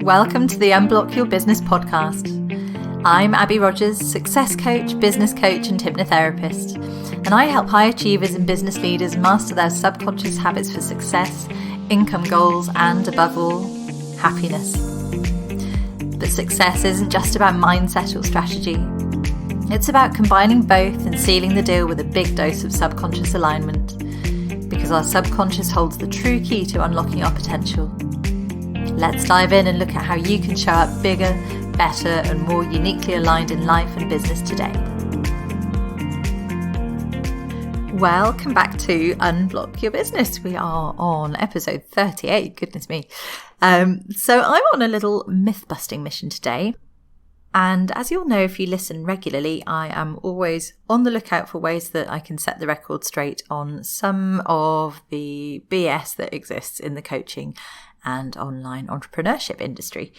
Welcome to the Unblock Your Business podcast. I'm Abby Rogers, success coach, business coach and hypnotherapist, and I help high achievers and business leaders master their subconscious habits for success, income goals and, above all, happiness. But success isn't just about mindset or strategy. It's about combining both and sealing the deal with a big dose of subconscious alignment, because our subconscious holds the true key to unlocking our potential. Let's dive in and look at how you can show up bigger, better, and more uniquely aligned in life and business today. Welcome back to Unblock Your Business. We are on episode 38, goodness me. So I'm on a little myth-busting mission today. And as you'll know if you listen regularly, I am always on the lookout for ways that I can set the record straight on some of the BS that exists in the coaching and online entrepreneurship industry.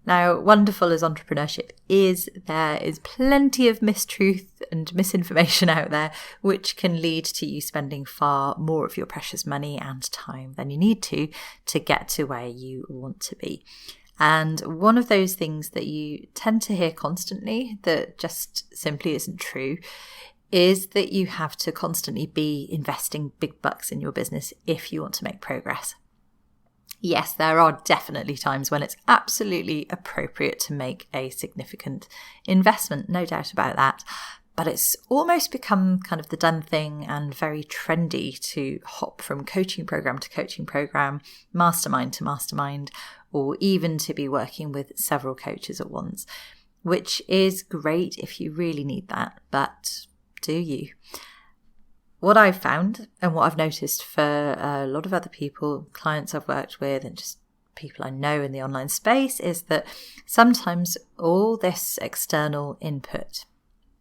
Now, wonderful as entrepreneurship is, there is plenty of mistruth and misinformation out there, which can lead to you spending far more of your precious money and time than you need to get to where you want to be. And one of those things that you tend to hear constantly that just simply isn't true is that you have to constantly be investing big bucks in your business if you want to make progress. Yes, there are definitely times when it's absolutely appropriate to make a significant investment, no doubt about that. But it's almost become kind of the done thing and very trendy to hop from coaching program to coaching program, mastermind to mastermind, or even to be working with several coaches at once, which is great if you really need that. But do you? What I've found and what I've noticed for a lot of other people, clients I've worked with and just people I know in the online space, is that sometimes all this external input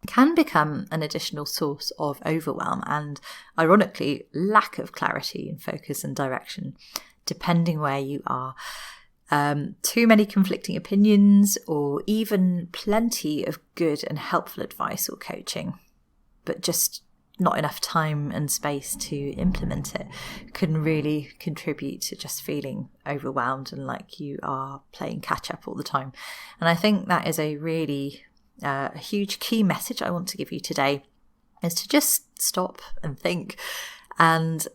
can become an additional source of overwhelm and, ironically, lack of clarity and focus and direction, depending where you are. Too many conflicting opinions or even plenty of good and helpful advice or coaching, but just not enough time and space to implement it can really contribute to just feeling overwhelmed and like you are playing catch up all the time. And I think that is a really a huge key message I want to give you today, is to just stop and think and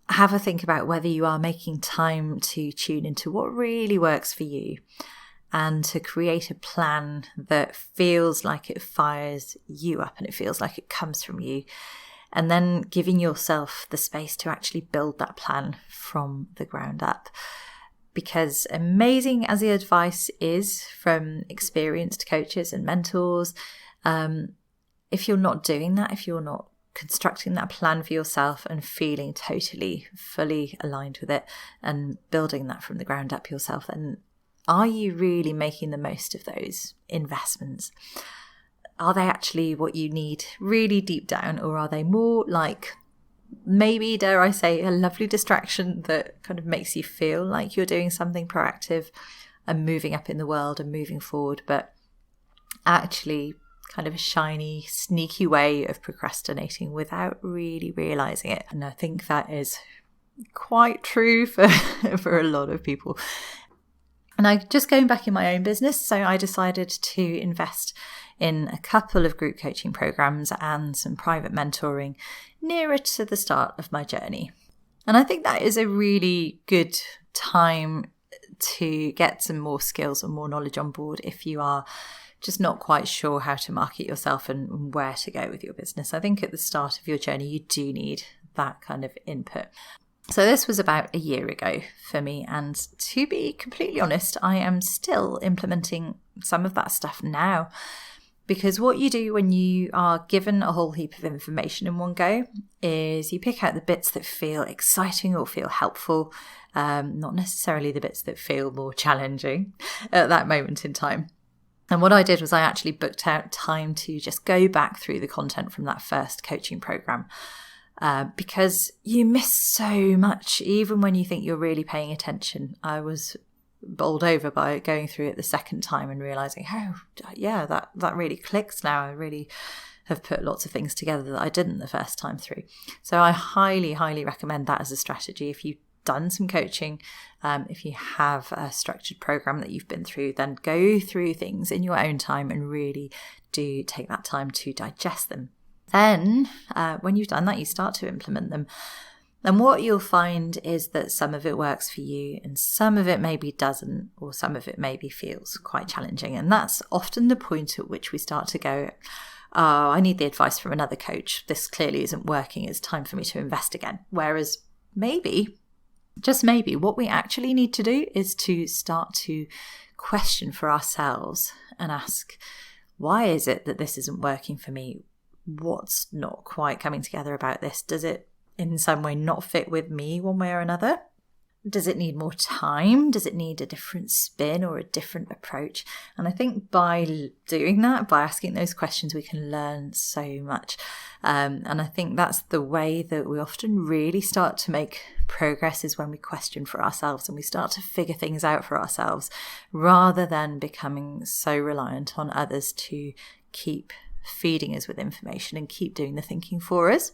have a think about whether you are making time to tune into what really works for you and to create a plan that feels like it fires you up and it feels like it comes from you, and then giving yourself the space to actually build that plan from the ground up. Because amazing as the advice is from experienced coaches and mentors, if you're not doing that, if you're not constructing that plan for yourself and feeling totally, fully aligned with it and building that from the ground up yourself, then are you really making the most of those investments? Are they actually what you need really deep down, or are they more like maybe, dare I say, a lovely distraction that kind of makes you feel like you're doing something proactive and moving up in the world and moving forward, but actually kind of a shiny, sneaky way of procrastinating without really realizing it? And I think that is quite true for a lot of people. And I just going back in my own business, so I decided to invest in a couple of group coaching programs and some private mentoring nearer to the start of my journey. And I think that is a really good time to get some more skills and more knowledge on board if you are just not quite sure how to market yourself and where to go with your business. I think at the start of your journey, you do need that kind of input. So this was about a year ago for me, and to be completely honest, I am still implementing some of that stuff now, because what you do when you are given a whole heap of information in one go is you pick out the bits that feel exciting or feel helpful, not necessarily the bits that feel more challenging at that moment in time. And what I did was I actually booked out time to just go back through the content from that first coaching program. Because you miss so much, even when you think you're really paying attention. I was bowled over by going through it the second time and realizing, oh, yeah, that really clicks now. I really have put lots of things together that I didn't the first time through. So I highly, highly recommend that as a strategy if you done some coaching, if you have a structured program that you've been through, then go through things in your own time and really do take that time to digest them. Then when you've done that, you start to implement them. And what you'll find is that some of it works for you and some of it maybe doesn't, or some of it maybe feels quite challenging. And that's often the point at which we start to go, oh, I need the advice from another coach. This clearly isn't working. It's time for me to invest again. Whereas maybe, just maybe, what we actually need to do is to start to question for ourselves and ask, why is it that this isn't working for me? What's not quite coming together about this? Does it in some way not fit with me one way or another? Does it need more time? Does it need a different spin or a different approach? And I think by doing that, by asking those questions, we can learn so much. And I think that's the way that we often really start to make progress, is when we question for ourselves and we start to figure things out for ourselves, rather than becoming so reliant on others to keep feeding us with information and keep doing the thinking for us.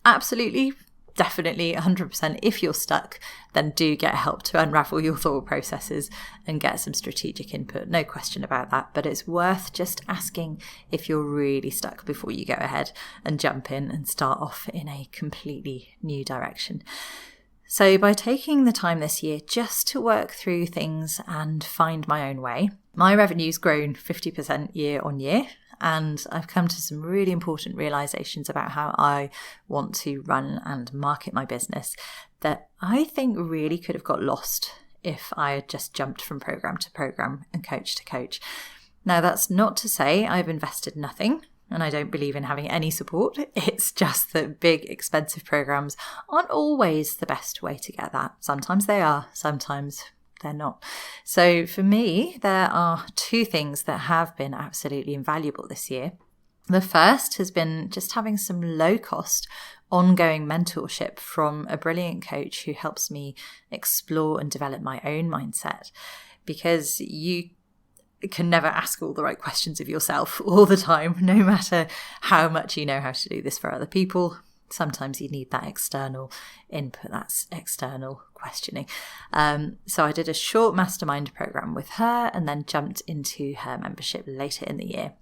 Absolutely, definitely, 100%. If you're stuck, then do get help to unravel your thought processes and get some strategic input. No question about that. But it's worth just asking if you're really stuck before you go ahead and jump in and start off in a completely new direction. So by taking the time this year just to work through things and find my own way, my revenue's grown 50% year on year. And I've come to some really important realizations about how I want to run and market my business that I think really could have got lost if I had just jumped from program to program and coach to coach. Now, that's not to say I've invested nothing and I don't believe in having any support. It's just that big, expensive programs aren't always the best way to get that. Sometimes they are, sometimes they're not. So for me, there are two things that have been absolutely invaluable this year. The first has been just having some low-cost, ongoing mentorship from a brilliant coach who helps me explore and develop my own mindset, because you can never ask all the right questions of yourself all the time, no matter how much you know how to do this for other people. Sometimes you need that external input, that's external questioning. So I did a short mastermind program with her and then jumped into her membership later in the year.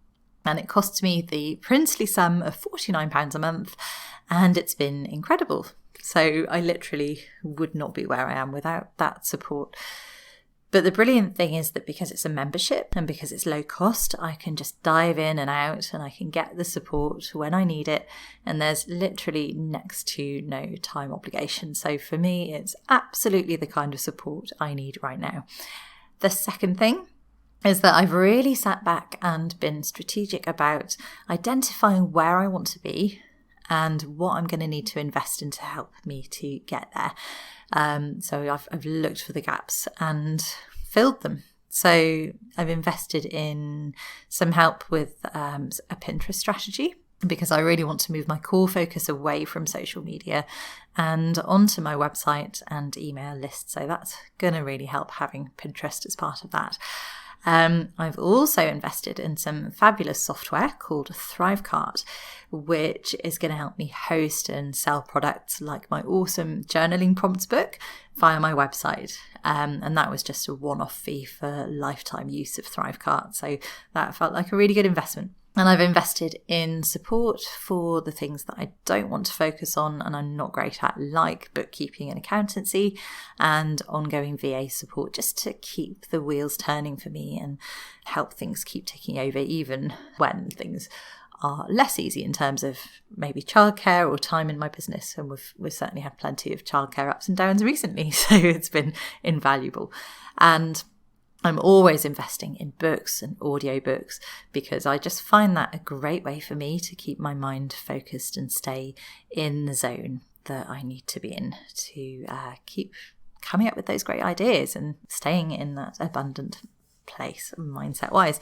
And it cost me the princely sum of £49 a month, and it's been incredible. So I literally would not be where I am without that support. But the brilliant thing is that because it's a membership and because it's low cost, I can just dive in and out and I can get the support when I need it. And there's literally next to no time obligation. So for me, it's absolutely the kind of support I need right now. The second thing is that I've really sat back and been strategic about identifying where I want to be and what I'm going to need to invest in to help me to get there. So I've looked for the gaps and filled them. So I've invested in some help with a Pinterest strategy, because I really want to move my core focus away from social media and onto my website and email list. So that's going to really help having Pinterest as part of that. I've also invested in some fabulous software called Thrivecart, which is going to help me host and sell products like my awesome journaling prompts book via my website. And that was just a one-off fee for lifetime use of Thrivecart. So that felt like a really good investment. And I've invested in support for the things that I don't want to focus on and I'm not great at, like bookkeeping and accountancy, and ongoing VA support just to keep the wheels turning for me and help things keep ticking over, even when things are less easy in terms of maybe childcare or time in my business. And we've certainly had plenty of childcare ups and downs recently, so it's been invaluable. And I'm always investing in books and audiobooks because I just find that a great way for me to keep my mind focused and stay in the zone that I need to be in to keep coming up with those great ideas and staying in that abundant place mindset-wise.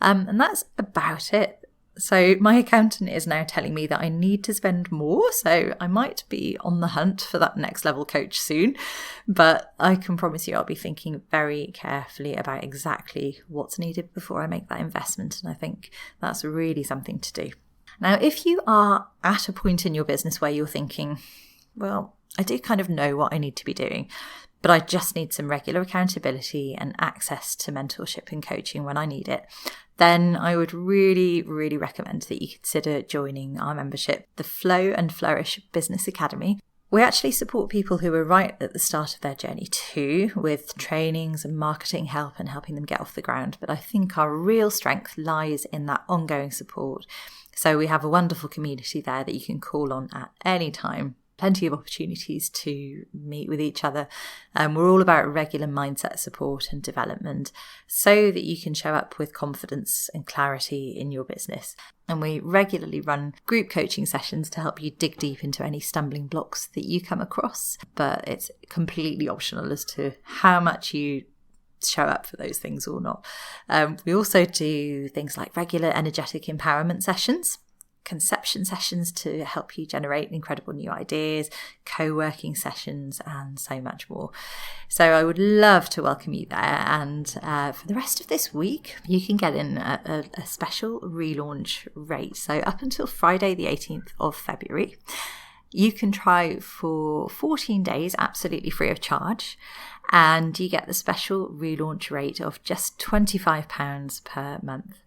And that's about it. So my accountant is now telling me that I need to spend more, so I might be on the hunt for that next level coach soon, but I can promise you I'll be thinking very carefully about exactly what's needed before I make that investment, and I think that's really something to do. Now, if you are at a point in your business where you're thinking, well, I do kind of know what I need to be doing, but I just need some regular accountability and access to mentorship and coaching when I need it, then I would really, really recommend that you consider joining our membership, the Flow and Flourish Business Academy. We actually support people who are right at the start of their journey too, with trainings and marketing help and helping them get off the ground. But I think our real strength lies in that ongoing support. So we have a wonderful community there that you can call on at any time. Plenty of opportunities to meet with each other. We're all about regular mindset support and development so that you can show up with confidence and clarity in your business. And we regularly run group coaching sessions to help you dig deep into any stumbling blocks that you come across. But it's completely optional as to how much you show up for those things or not. We also do things like regular energetic empowerment sessions, conception sessions to help you generate incredible new ideas, co-working sessions, and so much more. So I would love to welcome you there. And for the rest of this week, you can get in a special relaunch rate. So up until Friday, the 18th of February, you can try for 14 days absolutely free of charge. And you get the special relaunch rate of just £25 per month,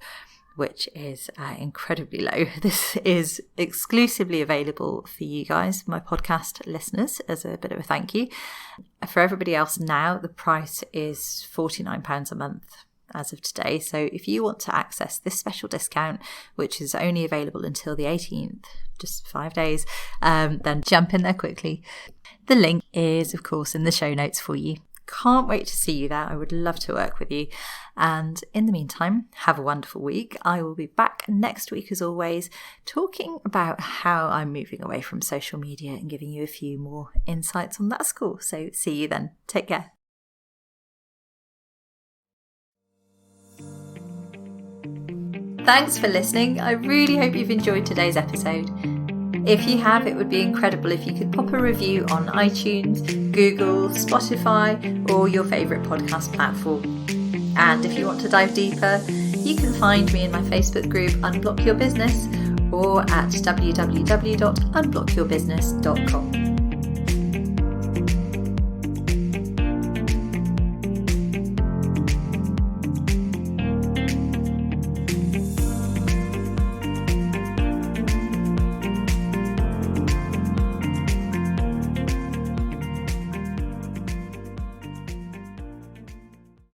which is incredibly low. This is exclusively available for you guys, my podcast listeners, as a bit of a thank you. For everybody else now, the price is £49 a month as of today. So if you want to access this special discount, which is only available until the 18th, just 5 days, then jump in there quickly. The link is, of course, in the show notes for you. Can't wait to see you there. I would love to work with you. And in the meantime, have a wonderful week. I will be back next week, as always, talking about how I'm moving away from social media and giving you a few more insights on that score. So see you then. Take care. Thanks for listening. I really hope you've enjoyed today's episode. If you have, it would be incredible if you could pop a review on iTunes, Google, Spotify, or your favourite podcast platform. And if you want to dive deeper, you can find me in my Facebook group Unblock Your Business or at www.unblockyourbusiness.com.